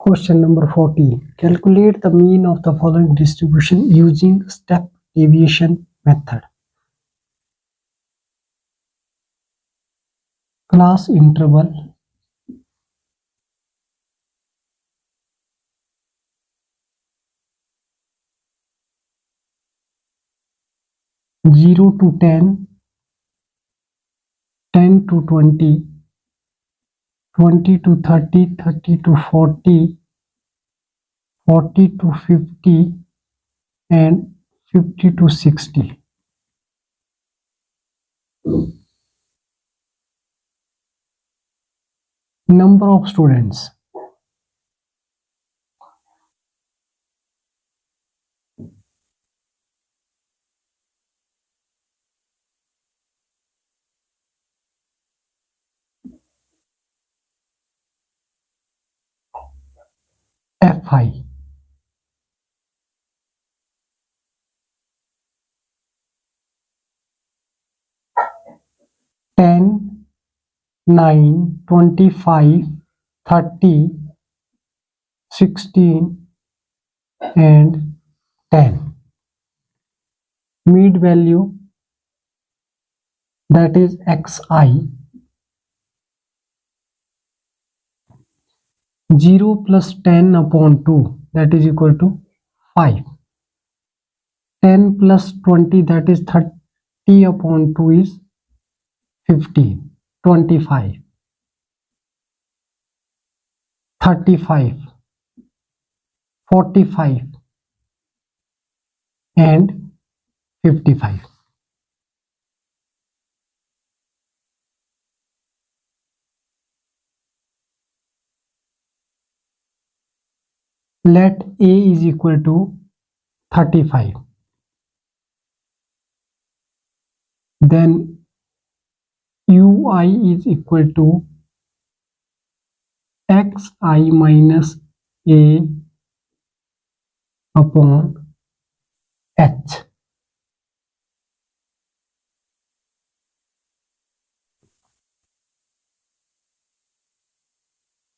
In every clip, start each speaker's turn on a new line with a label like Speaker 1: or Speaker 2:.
Speaker 1: Question number 40. Calculate the mean of the following distribution using step deviation method. Class interval (0 to 10), 10 to 20, 20 to 30, 30 to 40, 40 to 50, and 50 to 60. Number of students. Fi. Ten, 9, 25, 30, 16, and 10. Mid value, that is xi. 0 plus 10 upon 2, that is equal to 5. 10 plus 20, that is 30 upon 2 is 15. 25, 35, 45, and 55. Let A is equal to 35. Then Ui is equal to xi minus A upon h.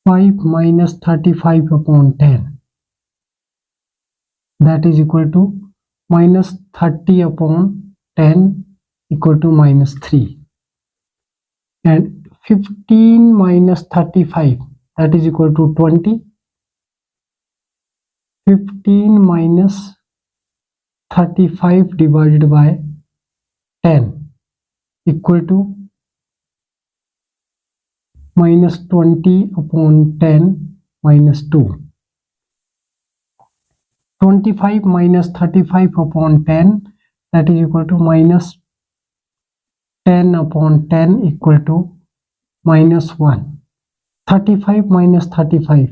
Speaker 1: Five minus 35 upon 10, that is equal to minus 30 upon 10 equal to minus 3, and 15 minus 35, that is equal to 20. 15 minus 35 divided by 10 equal to minus 20 upon 10 minus 2. 25 minus 35 upon 10, that is equal to minus 10 upon 10 equal to minus 1. 35 minus 35,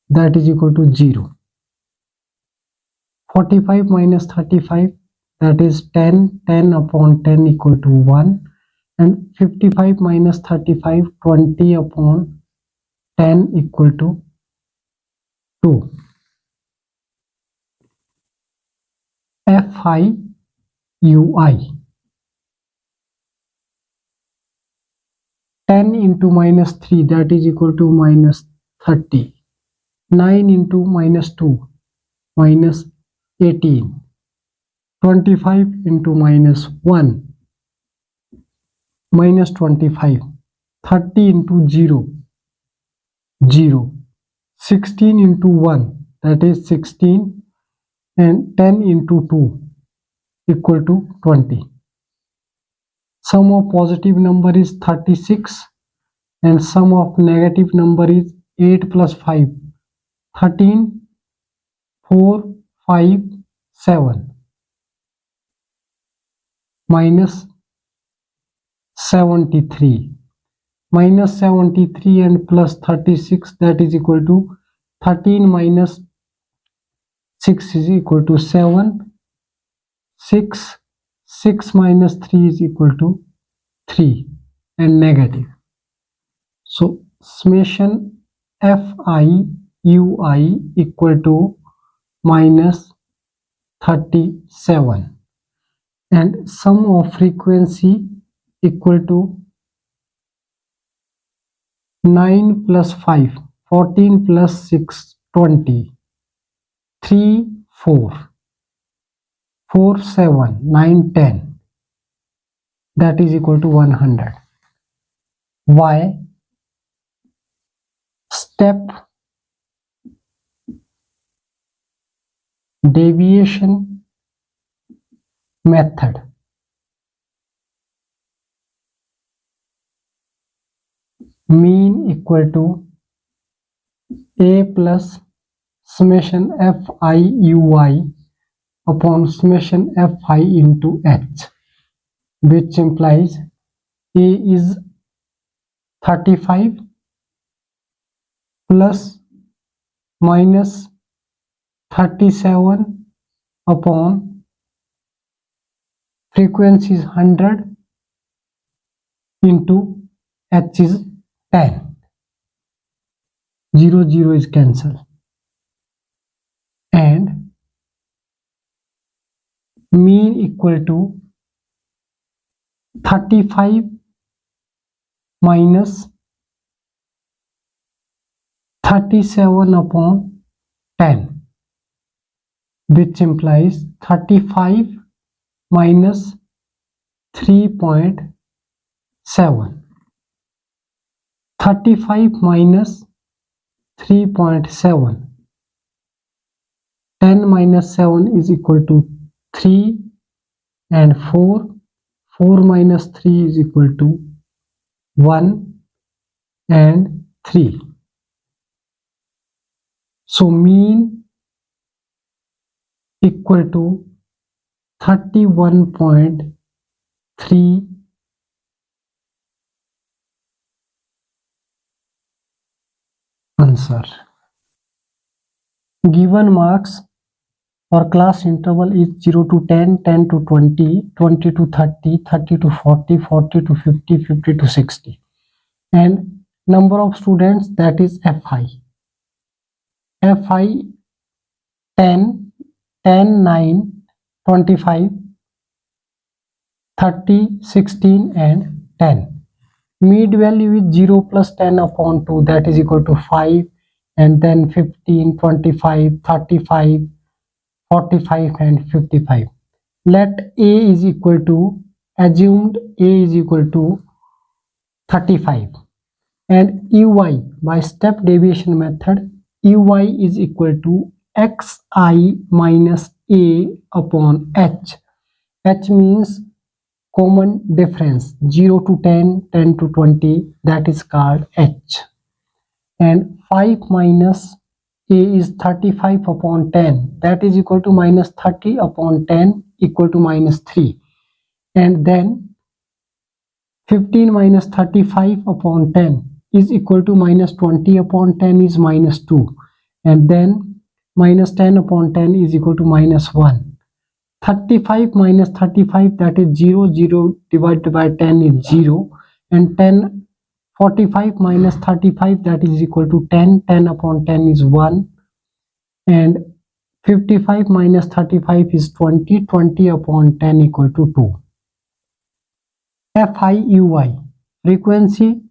Speaker 1: that is equal to 0. 45 minus 35, that is 10. 10 upon 10 equal to 1. And 55 minus 35, 20 upon 10 equal to 2. Fi Ui. 10 into minus 3, that is equal to minus 30. 9 into minus 2, minus 18. 25 into minus 1, minus 25. 30 into 0, 0. 16 into 1, that is 16. And 10 into 2 equal to 20. Sum of positive number is 36 and sum of negative number is 8 plus 5. 13, 4, 5, 7. Minus 73. Minus 73 and plus 36, that is equal to 13 minus 6 is equal to 7. 6. 6 minus 3 is equal to 3 and negative. So summation Fi Ui equal to minus 37 and sum of frequency equal to 9 plus 5, 14 plus 6, 20, 3, 4, 4, 7, 9, 10. That is equal to 100. Why? Step deviation method. Mean equal to A plus summation Fi Uy upon summation Fi into H, which implies A is 35 plus minus 37 upon frequency is 100 into H is 10. 0, 0 is cancelled. And mean equal to 35 minus 37 upon 10, which implies 35 minus 3.7. 35 minus 3.7. 10 minus 7 is equal to 3 and 4. 4 minus 3 is equal to 1 and 3. So mean equal to 31.3. Answer. Given marks for class interval is 0 to 10, 10 to 20, 20 to 30, 30 to 40, 40 to 50, 50 to 60. And number of students, that is Fi. Fi 10, 10, 9, 25, 30, 16 and 10. Mid value is 0 plus 10 upon 2, that is equal to 5, and then 15, 25, 35, 45 and 55. Let A is equal to, assumed A is equal to 35, and Uy by step deviation method, Uy is equal to xi minus A upon h. H means common difference, 0 to 10, 10 to 20, that is called h. And 5 minus A is 35 upon 10, that is equal to minus 30 upon 10 equal to minus 3. And then 15 minus 35 upon 10 is equal to minus 20 upon 10 is minus 2. And then minus 10 upon 10 is equal to minus 1. 35 minus 35, that is 0, 0 divided by 10 is 0. And 10, 45 minus 35, that is equal to 10, 10 upon 10 is 1. And 55 minus 35 is 20, 20 upon 10 equal to 2. Fi Uy, frequency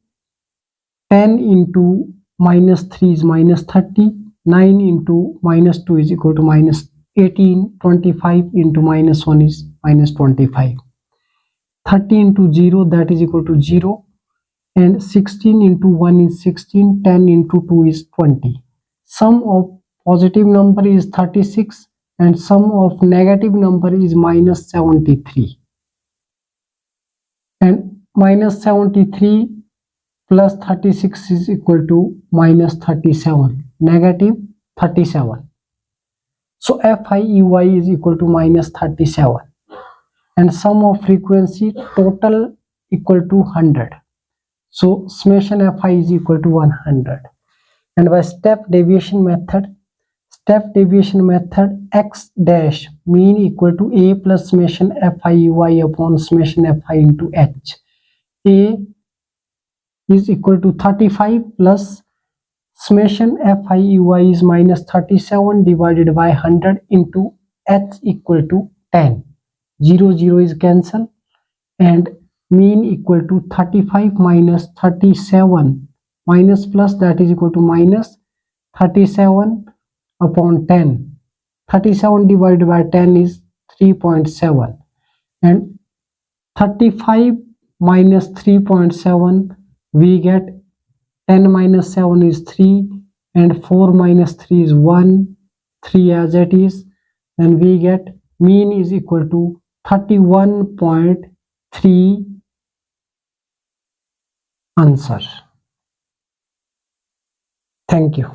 Speaker 1: 10 into minus 3 is minus 30, 9 into minus 2 is equal to minus 18, 25 into minus 1 is minus 25. 30 into 0, that is equal to 0. And 16 into 1 is 16, 10 into 2 is 20. Sum of positive number is 36 and sum of negative number is minus 73. And minus 73 plus 36 is equal to minus 37, negative 37. So Fi Uy is equal to minus 37. And sum of frequency total equal to 100. So summation Fi is equal to 100. And by step deviation method x dash mean equal to A plus summation Fi Uy upon summation Fi into h. A is equal to 35 plus summation Fi Uy is minus 37 divided by 100 into h equal to 10. 0, 0 is cancelled. And mean equal to 35 minus 37 minus plus, that is equal to minus 37 upon 10. 37 divided by 10 is 3.7, and 35 minus 3.7, we get 10 minus 7 is 3, and 4 minus 3 is 1, 3 as it is, and we get mean is equal to 31.3 answer. Thank you.